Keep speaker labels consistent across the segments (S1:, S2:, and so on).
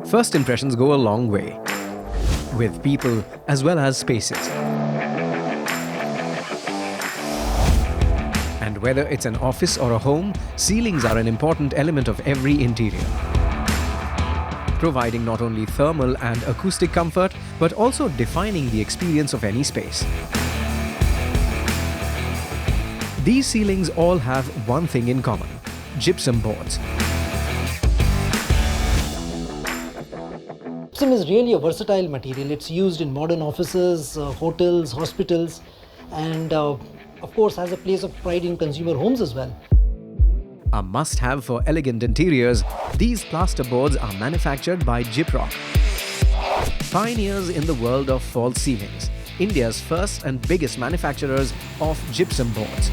S1: First impressions go a long way, with people as well as spaces. And whether it's an office or a home, ceilings are an important element of every interior, providing not only thermal and acoustic comfort, but also defining the experience of any space. These ceilings all have one thing in common: gypsum boards.
S2: Gypsum is really a versatile material. It's used in modern offices, hotels, hospitals, and of course has a place of pride in consumer homes as well.
S1: A must-have for elegant interiors, these plasterboards are manufactured by Gyproc, pioneers in the world of false ceilings, India's first and biggest manufacturers of gypsum boards.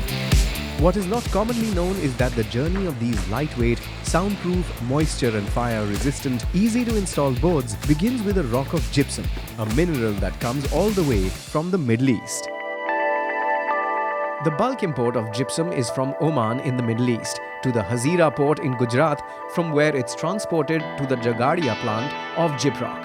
S1: What is not commonly known is that the journey of these lightweight, soundproof, moisture and fire-resistant, easy-to-install boards begins with a rock of gypsum, a mineral that comes all the way from the Middle East. The bulk import of gypsum is from Oman in the Middle East to the Hazira port in Gujarat, from where it's transported to the Jhagadia plant of Gyproc.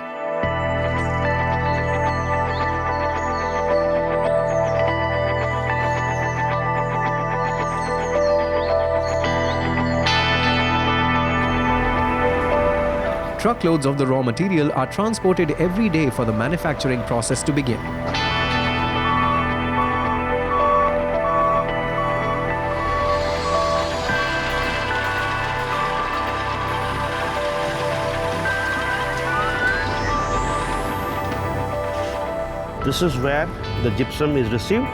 S1: Truckloads of the raw material are transported every day for the manufacturing process to begin.
S3: This is where the gypsum is received.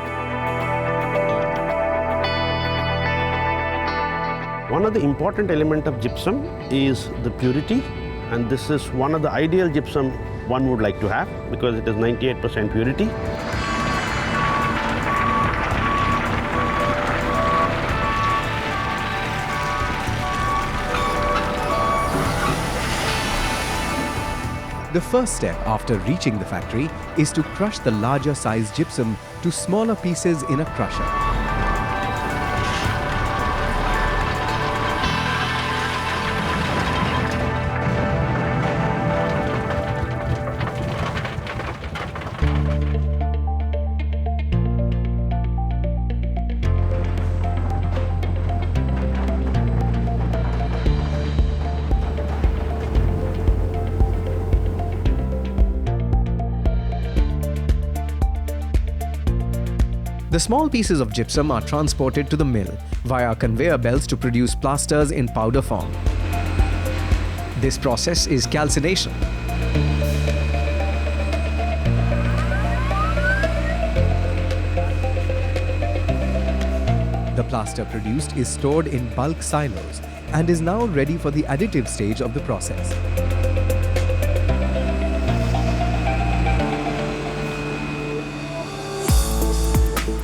S3: One of the important elements of gypsum is the purity, and this is one of the ideal gypsum one would like to have because it is 98% purity.
S1: The first step after reaching the factory is to crush the larger size gypsum to smaller pieces in a crusher. The small pieces of gypsum are transported to the mill via conveyor belts to produce plasters in powder form. This process is calcination. The plaster produced is stored in bulk silos and is now ready for the additive stage of the process.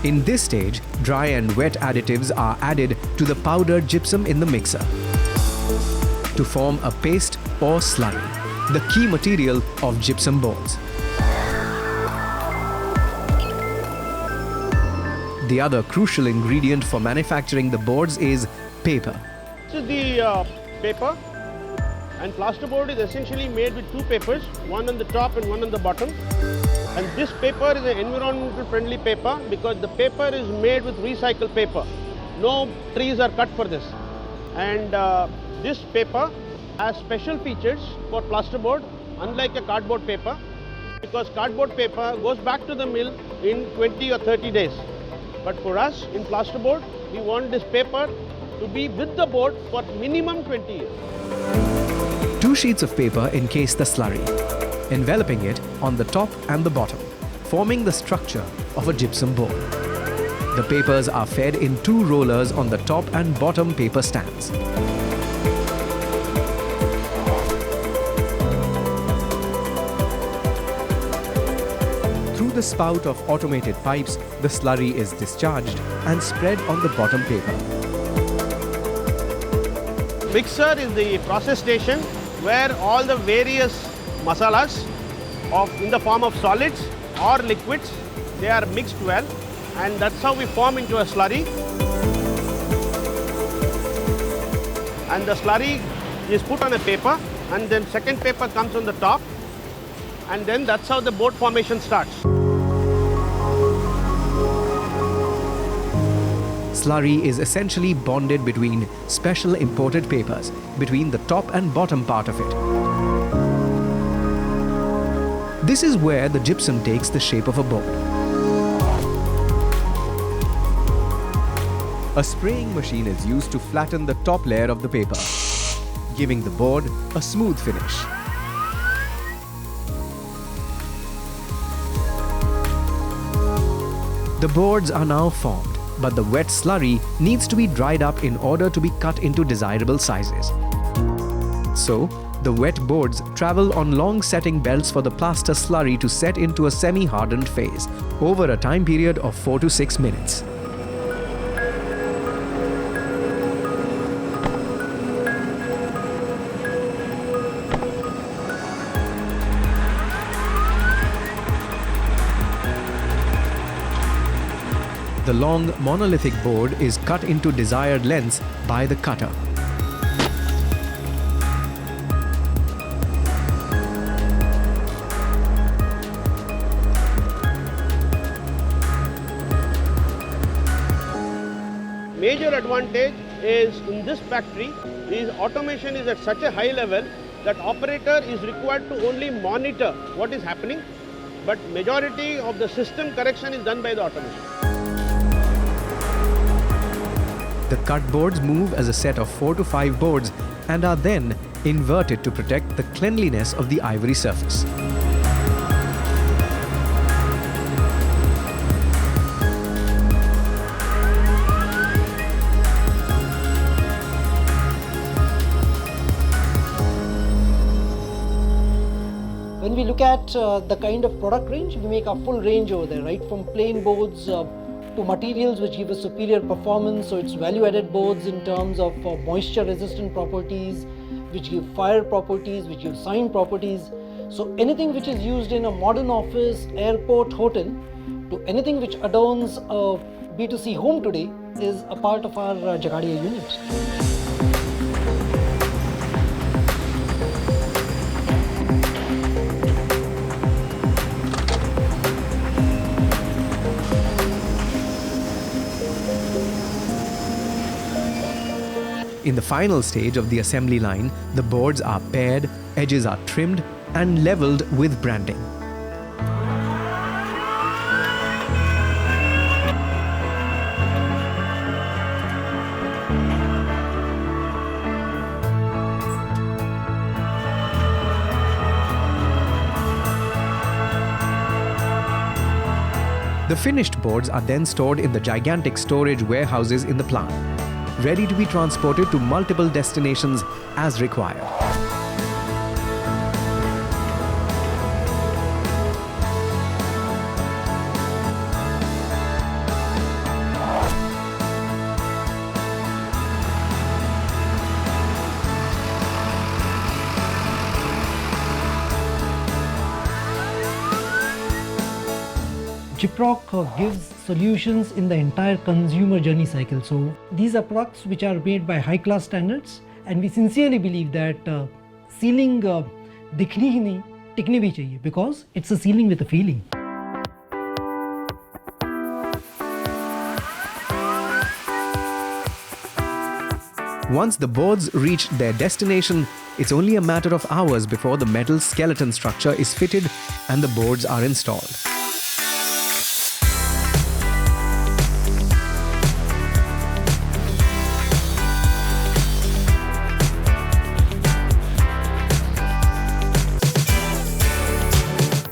S1: In this stage, dry and wet additives are added to the powdered gypsum in the mixer to form a paste or slurry, the key material of gypsum boards. The other crucial ingredient for manufacturing the boards is paper.
S3: This is the paper, and plasterboard is essentially made with two papers, one on the top and one on the bottom. And this paper is an environmental friendly paper because the paper is made with recycled paper. No trees are cut for this. And this paper has special features for plasterboard, unlike a cardboard paper, because cardboard paper goes back to the mill in 20 or 30 days. But for us in plasterboard, we want this paper to be with the board for minimum 20 years.
S1: 2 sheets of paper encase the slurry, enveloping it on the top and the bottom, forming the structure of a gypsum board. The papers are fed in 2 rollers on the top and bottom paper stands. Through the spout of automated pipes, the slurry is discharged and spread on the bottom paper.
S3: Mixer is the process station where all the various masalas in the form of solids or liquids, they are mixed well, and that's how we form into a slurry. And the slurry is put on a paper and then second paper comes on the top, and then that's how the board formation starts.
S1: Slurry is essentially bonded between special imported papers, between the top and bottom part of it. This is where the gypsum takes the shape of a board. A spraying machine is used to flatten the top layer of the paper, giving the board a smooth finish. The boards are now formed, but the wet slurry needs to be dried up in order to be cut into desirable sizes. So, the wet boards travel on long setting belts for the plaster slurry to set into a semi-hardened phase over a time period of 4 to 6 minutes. The long monolithic board is cut into desired lengths by the cutter.
S3: Major advantage is in this factory is automation is at such a high level that operator is required to only monitor what is happening, but majority of the system correction is done by the automation.
S1: The cut boards move as a set of 4 to 5 boards and are then inverted to protect the cleanliness of the ivory surface.
S2: When we look at the kind of product range, we make a full range over there, right? From plain boards to materials which give a superior performance, so it's value-added boards in terms of moisture-resistant properties, which give fire properties, which give sign properties. So anything which is used in a modern office, airport, hotel, to anything which adorns a B2C home today is a part of our Jhagadia unit.
S1: In the final stage of the assembly line, the boards are paired, edges are trimmed and leveled with branding. The finished boards are then stored in the gigantic storage warehouses in the plant, ready to be transported to multiple destinations as required.
S2: Gyproc gives solutions in the entire consumer journey cycle. So these are products which are made by high class standards, and we sincerely believe that sealing दिखनी ही नहीं टिकनी भी चाहिए, because it's a sealing with a feeling.
S1: Once the boards reach their destination, it's only a matter of hours before the metal skeleton structure is fitted and the boards are installed.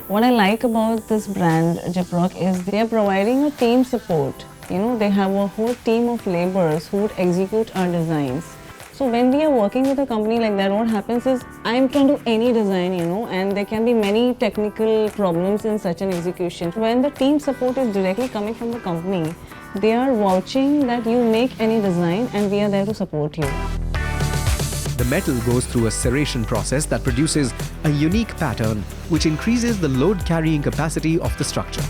S4: What I like about this brand, Gyproc, is they are providing a team support. You know, they have a whole team of laborers who would execute our designs. So when we are working with a company like that, what happens is, I can do any design, you know, and there can be many technical problems in such an execution. When the team support is directly coming from the company, they are vouching that you make any design and we are there to support you.
S1: The metal goes through a serration process that produces a unique pattern which increases the load carrying capacity of the structure.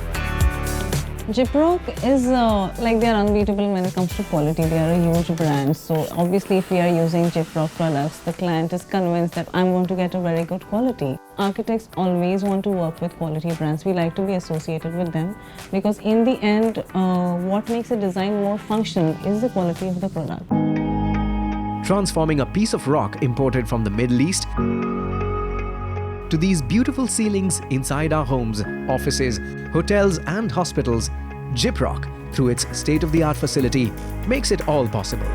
S4: Gyproc is like they are unbeatable when it comes to quality. They are a huge brand. So obviously if we are using Gyproc products, the client is convinced that I'm going to get a very good quality. Architects always want to work with quality brands. We like to be associated with them because in the end, what makes a design more functional is the quality of the product.
S1: Transforming a piece of rock imported from the Middle East to these beautiful ceilings inside our homes, offices, hotels and hospitals, Gyproc, through its state-of-the-art facility, makes it all possible.